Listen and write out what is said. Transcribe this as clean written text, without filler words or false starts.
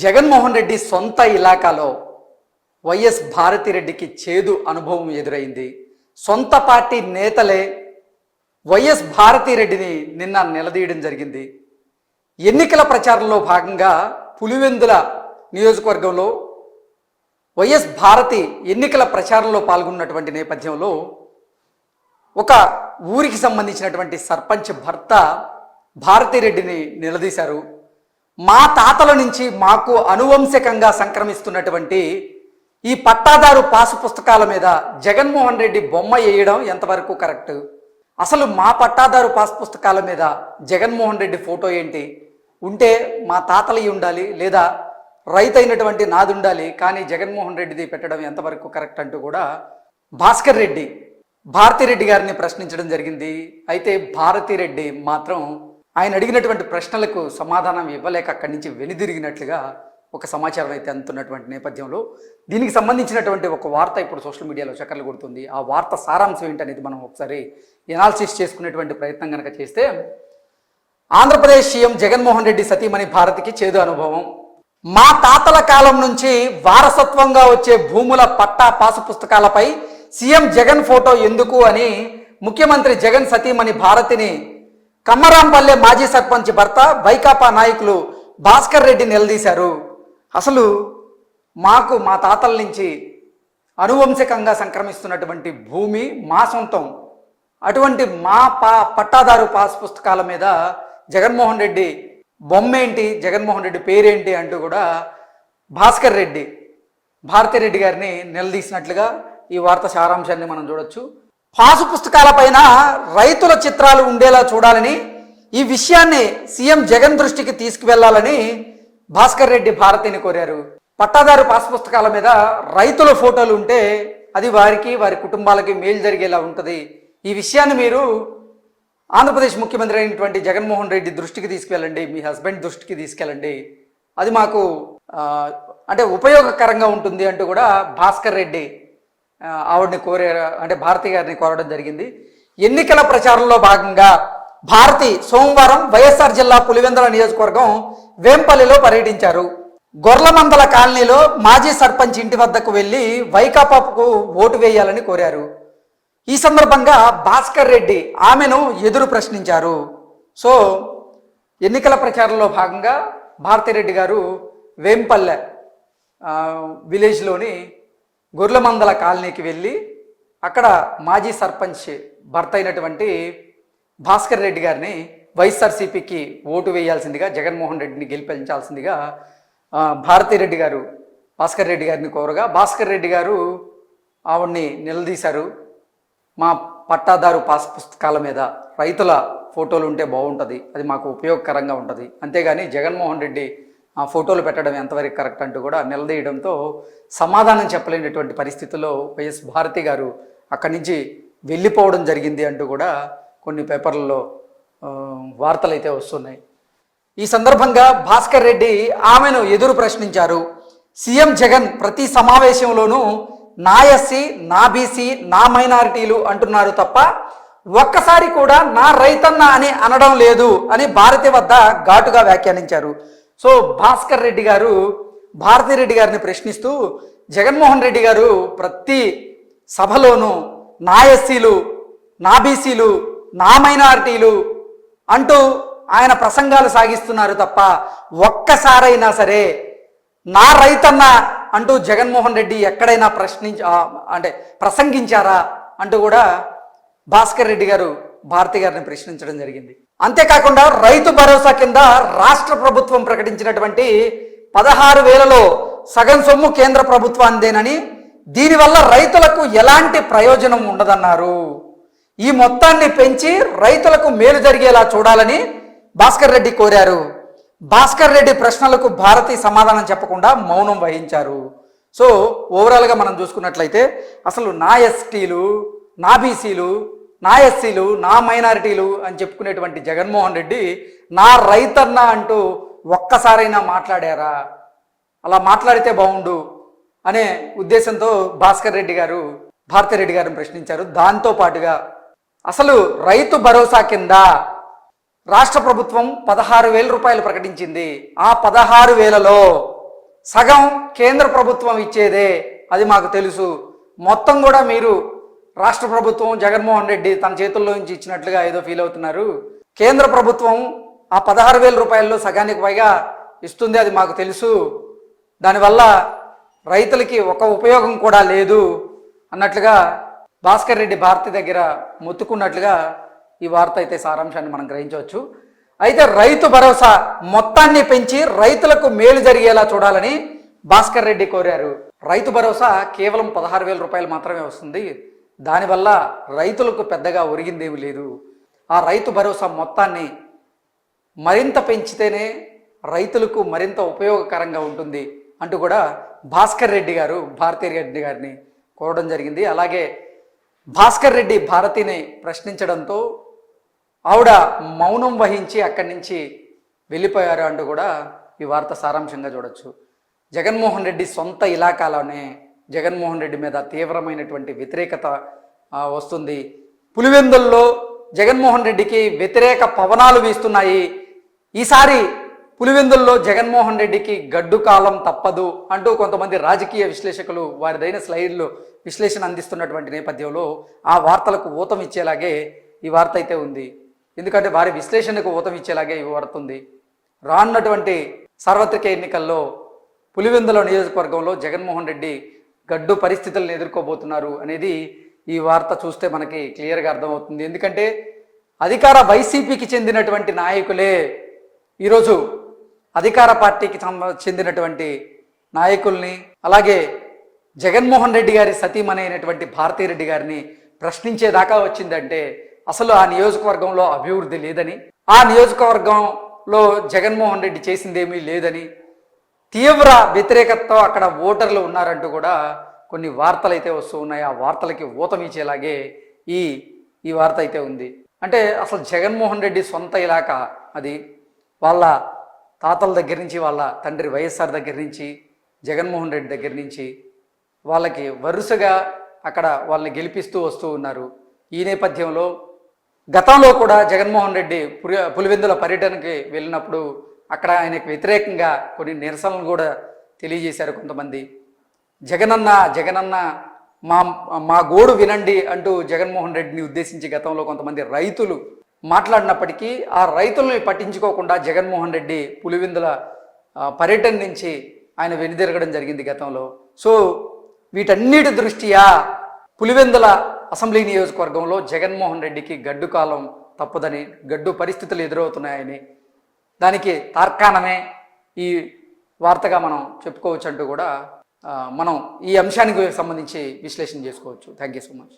జగన్మోహన్ రెడ్డి సొంత ఇలాకాలో వైఎస్ భారతిరెడ్డికి చేదు అనుభవం ఎదురైంది. సొంత పార్టీ నేతలే వైఎస్ భారతిరెడ్డిని నిన్న నిలదీయడం జరిగింది. ఎన్నికల ప్రచారంలో భాగంగా పులివెందుల నియోజకవర్గంలో వైఎస్ భారతి ఎన్నికల ప్రచారంలో పాల్గొన్నటువంటి నేపథ్యంలో ఒక ఊరికి సంబంధించినటువంటి సర్పంచ్ భర్త భారతిరెడ్డిని నిలదీశారు. మా తాతల నుంచి మాకు అనువంశికంగా సంక్రమిస్తున్నటువంటి ఈ పట్టాదారు పాసు పుస్తకాల మీద జగన్మోహన్ రెడ్డి బొమ్మ వేయడం ఎంతవరకు కరెక్ట్? అసలు మా పట్టాదారు పాసు పుస్తకాల మీద జగన్మోహన్ రెడ్డి ఫోటో ఏంటి? ఉంటే మా తాతలవి ఉండాలి, లేదా రైతు అయినటువంటి నాది ఉండాలి, కానీ జగన్మోహన్ రెడ్డిది పెట్టడం ఎంతవరకు కరెక్ట్ అంటూ కూడా భాస్కర్ రెడ్డి భారతిరెడ్డి గారిని ప్రశ్నించడం జరిగింది. అయితే భారతిరెడ్డి మాత్రం ఆయన అడిగినటువంటి ప్రశ్నలకు సమాధానం ఇవ్వలేక అక్కడి నుంచి వెనుదిరిగినట్లుగా ఒక సమాచారం అయితే అందుతున్నటువంటి నేపథ్యంలో దీనికి సంబంధించినటువంటి ఒక వార్త ఇప్పుడు సోషల్ మీడియాలో చక్కర్లు కొడుతుంది. ఆ వార్త సారాంశం ఏంటనేది మనం ఒకసారి ఎనాలిసిస్ చేసుకునేటువంటి ప్రయత్నం కనుక చేస్తే, ఆంధ్రప్రదేశ్ సీఎం జగన్మోహన్ రెడ్డి సతీమణి భారతికి చేదు అనుభవం. మా తాతల కాలం నుంచి వారసత్వంగా వచ్చే భూముల పట్టా పాసు పుస్తకాలపై సీఎం జగన్ ఫోటో ఎందుకు అని ముఖ్యమంత్రి జగన్ సతీమణి భారతిని కమ్మరాంపల్లె మాజీ సర్పంచ్ భర్త వైకాపా నాయకులు భాస్కర్ రెడ్డి నిలదీశారు. అసలు మాకు మా తాతల నుంచి అనువంశికంగా సంక్రమిస్తున్నటువంటి భూమి మా సొంతం, అటువంటి మా పట్టాదారు పాస్ పుస్తకాల మీద జగన్మోహన్ రెడ్డి బొమ్మేంటి, జగన్మోహన్ రెడ్డి పేరేంటి అంటూ కూడా భాస్కర్ రెడ్డి భారతిరెడ్డి గారిని నిలదీసినట్లుగా ఈ వార్త సారాంశాన్ని మనం చూడొచ్చు. పాసు పుస్తకాలపైన రైతుల చిత్రాలు ఉండేలా చూడాలని, ఈ విషయాన్ని సీఎం జగన్ దృష్టికి తీసుకువెళ్లాలని భాస్కర్ రెడ్డి భారతిని కోరారు. పట్టాదారు పాసు పుస్తకాల మీద రైతుల ఫోటోలు ఉంటే అది వారికి వారి కుటుంబాలకి మేలు జరిగేలా ఉంటుంది. ఈ విషయాన్ని మీరు ఆంధ్రప్రదేశ్ ముఖ్యమంత్రి అయినటువంటి జగన్మోహన్ రెడ్డి దృష్టికి తీసుకువెళ్ళండి, మీ హస్బెండ్ దృష్టికి తీసుకెళ్ళండి, అది మాకు అంటే ఉపయోగకరంగా ఉంటుంది అంటూ కూడా భాస్కర్ రెడ్డి ఆవిడని అంటే భారతి గారిని కోరడం జరిగింది. ఎన్నికల ప్రచారంలో భాగంగా భారతి సోమవారం వైఎస్ఆర్ జిల్లా పులివెందుల నియోజకవర్గం వేంపల్లిలో పర్యటించారు. గొర్లమందల కాలనీలో మాజీ సర్పంచ్ ఇంటి వద్దకు వెళ్లి వైకాపాకు ఓటు వేయాలని కోరారు. ఈ సందర్భంగా భాస్కర్ రెడ్డి ఆమెను ఎదురు ప్రశ్నించారు. సో ఎన్నికల ప్రచారంలో భాగంగా భారతిరెడ్డి గారు వేంపల్లె విలేజ్లోని గొర్లమందల కాలనీకి వెళ్ళి అక్కడ మాజీ సర్పంచ్ భర్త అయినటువంటి భాస్కర్ రెడ్డి గారిని వైఎస్ఆర్సీపీకి ఓటు వేయాల్సిందిగా, జగన్మోహన్ రెడ్డిని గెలిపించాల్సిందిగా భారతిరెడ్డి గారు భాస్కర్ రెడ్డి గారిని కోరగా భాస్కర్ రెడ్డి గారు ఆవిడ్ని నిలదీశారు. మా పట్టాదారు పాస్ పుస్తకాల మీద రైతుల ఫోటోలు ఉంటే బాగుంటుంది, అది మాకు ఉపయోగకరంగా ఉంటుంది, అంతేగాని జగన్మోహన్ రెడ్డి ఆ ఫోటోలు పెట్టడం ఎంతవరకు కరెక్ట్ అంటూ కూడా నిలదీయడంతో సమాధానం చెప్పలేనటువంటి పరిస్థితుల్లో వైఎస్ భారతి గారు అక్కడి నుంచి వెళ్ళిపోవడం జరిగింది అంటూ కూడా కొన్ని పేపర్లలో వార్తలు అయితే వస్తున్నాయి. ఈ సందర్భంగా భాస్కర్ రెడ్డి ఆమెను ఎదురు ప్రశ్నించారు. సీఎం జగన్ ప్రతి సమావేశంలోనూ నా ఎస్సీ, నా బీసీ, నా మైనారిటీలు అంటున్నారు తప్ప ఒక్కసారి కూడా నా రైతన్న అని అనడం లేదు అని భారతి వద్ద ఘాటుగా వ్యాఖ్యానించారు. సో భాస్కర్ రెడ్డి గారు భారతిరెడ్డి గారిని ప్రశ్నిస్తూ, జగన్మోహన్ రెడ్డి గారు ప్రతి సభలోనూ నా ఎస్సీలు, నా బీసీలు, నా మైనారిటీలు అంటూ ఆయన ప్రసంగాలు సాగిస్తున్నారు తప్ప ఒక్కసారైనా సరే నా రైతన్న అంటూ జగన్మోహన్ రెడ్డి ఎక్కడైనా ప్రసంగించారా అంటూ కూడా భాస్కర్ రెడ్డి గారు భారతి గారిని ప్రశ్నించడం జరిగింది. అంతేకాకుండా రైతు భరోసా కింద రాష్ట్ర ప్రభుత్వం ప్రకటించినటువంటి 16,000లో సగం సొమ్ము కేంద్ర ప్రభుత్వానిదేనని, దీనివల్ల రైతులకు ఎలాంటి ప్రయోజనం ఉండదన్నారు. ఈ మొత్తాన్ని పెంచి రైతులకు మేలు జరిగేలా చూడాలని భాస్కర్ రెడ్డి కోరారు. భాస్కర్ రెడ్డి ప్రశ్నలకు భారతి సమాధానం చెప్పకుండా మౌనం వహించారు. సో ఓవరాల్గా మనం చూసుకున్నట్లయితే అసలు నా ఎస్టీలు, నా బీసీలు, నా ఎస్సీలు, నా మైనారిటీలు అని చెప్పుకునేటువంటి జగన్మోహన్ రెడ్డి నా రైతన్న అంటూ ఒక్కసారైనా మాట్లాడారా? అలా మాట్లాడితే బాగుండు అనే ఉద్దేశంతో భాస్కర్ రెడ్డి గారు భారతిరెడ్డి గారిని ప్రశ్నించారు. దాంతో పాటుగా అసలు రైతు భరోసా కింద రాష్ట్ర ప్రభుత్వం 16,000 రూపాయలు ప్రకటించింది. ఆ 16,000లో సగం కేంద్ర ప్రభుత్వం ఇచ్చేదే, అది మాకు తెలుసు. మొత్తం కూడా మీరు రాష్ట్ర ప్రభుత్వం జగన్మోహన్ రెడ్డి తన చేతుల్లో నుంచి ఇచ్చినట్లుగా ఏదో ఫీల్ అవుతున్నారు. కేంద్ర ప్రభుత్వం ఆ 16,000 రూపాయల్లో సగానికి పైగా ఇస్తుంది, అది మాకు తెలుసు. దానివల్ల రైతులకి ఒక ఉపయోగం కూడా లేదు అన్నట్లుగా భాస్కర్ రెడ్డి భారతి దగ్గర మొత్తుకున్నట్లుగా ఈ వార్త అయితే సారాంశాన్ని మనం గ్రహించవచ్చు. అయితే రైతు భరోసా మొత్తాన్ని పెంచి రైతులకు మేలు జరిగేలా చూడాలని భాస్కర్ రెడ్డి కోరారు. రైతు భరోసా కేవలం 16,000 రూపాయలు మాత్రమే వస్తుంది. దానివల్ల రైతులకు పెద్దగా ఒరిగిందేమీ లేదు. ఆ రైతు భరోసా మొత్తాన్ని మరింత పెంచితేనే రైతులకు మరింత ఉపయోగకరంగా ఉంటుంది అంటూ కూడా భాస్కర్ రెడ్డి గారు భారతీ రెడ్డి గారిని కోరడం జరిగింది. అలాగే భాస్కర్ రెడ్డి భారతిని ప్రశ్నించడంతో ఆవిడ మౌనం వహించి అక్కడి నుంచి వెళ్ళిపోయారు అంటూ కూడా ఈ వార్త సారాంశంగా చూడొచ్చు. జగన్మోహన్ రెడ్డి సొంత ఇలాకాలోనే జగన్మోహన్ రెడ్డి మీద తీవ్రమైనటువంటి వ్యతిరేకత వస్తుంది. పులివెందుల్లో జగన్మోహన్ రెడ్డికి వ్యతిరేక పవనాలు వీస్తున్నాయి. ఈసారి పులివెందుల్లో జగన్మోహన్ రెడ్డికి గడ్డు కాలం తప్పదు అంటూ కొంతమంది రాజకీయ విశ్లేషకులు వారిదైన స్లైడ్లో విశ్లేషణ అందిస్తున్నటువంటి నేపథ్యంలో ఆ వార్తలకు ఊతం ఇచ్చేలాగే ఈ వార్త అయితే ఉంది. ఎందుకంటే వారి విశ్లేషణకు ఊతం ఇచ్చేలాగే ఈ వార్త ఉంది. రానున్నటువంటి సార్వత్రిక ఎన్నికల్లో పులివెందుల నియోజకవర్గంలో జగన్మోహన్ రెడ్డి గడ్డు పరిస్థితులను ఎదుర్కోబోతున్నారు అనేది ఈ వార్త చూస్తే మనకి క్లియర్గా అర్థమవుతుంది. ఎందుకంటే అధికార వైసీపీకి చెందినటువంటి నాయకులే ఈరోజు అధికార పార్టీకి చెందినటువంటి నాయకుల్ని, అలాగే జగన్మోహన్ రెడ్డి గారి సతీమణి అయినటువంటి భారతీ రెడ్డి గారిని ప్రశ్నించేదాకా వచ్చిందంటే అసలు ఆ నియోజకవర్గంలో అభివృద్ధి లేదని, ఆ నియోజకవర్గంలో జగన్మోహన్ రెడ్డి చేసిందేమీ లేదని, తీవ్ర వ్యతిరేకతతో అక్కడ ఓటర్లు ఉన్నారంటూ కూడా కొన్ని వార్తలు అయితే వస్తూ ఉన్నాయి. ఆ వార్తలకి ఊతం ఇచ్చేలాగే ఈ వార్త అయితే ఉంది. అంటే అసలు జగన్మోహన్ రెడ్డి సొంత ఇలాకా అది. వాళ్ళ తాతల దగ్గర నుంచి, వాళ్ళ తండ్రి వైఎస్ఆర్ దగ్గర నుంచి, జగన్మోహన్ రెడ్డి దగ్గర నుంచి వాళ్ళకి వరుసగా అక్కడ వాళ్ళని గెలిపిస్తూ వస్తూ ఉన్నారు. ఈ నేపథ్యంలో గతంలో కూడా జగన్మోహన్ రెడ్డి పులివెందుల పర్యటనకి వెళ్ళినప్పుడు అక్కడ ఆయనకు వ్యతిరేకంగా కొన్ని నిరసనలు కూడా తెలియజేశారు కొంతమంది. జగనన్న మా గోడు వినండి అంటూ జగన్మోహన్ రెడ్డిని ఉద్దేశించి గతంలో కొంతమంది రైతులు మాట్లాడినప్పటికీ ఆ రైతుల్ని పట్టించుకోకుండా జగన్మోహన్ రెడ్డి పులివెందుల పర్యటన నుంచి ఆయన వెనుదిరగడం జరిగింది గతంలో. సో వీటన్నిటి దృష్ట్యా పులివెందుల అసెంబ్లీ నియోజకవర్గంలో జగన్మోహన్ రెడ్డికి గడ్డు కాలం తప్పదని, గడ్డు పరిస్థితులు ఎదురవుతున్నాయని దానికి తార్కాణమే ఈ వార్తగా మనం చెప్పుకోవచ్చు అంటూ కూడా మనం ఈ అంశానికి సంబంధించి విశ్లేషణ చేసుకోవచ్చు. Thank you so much.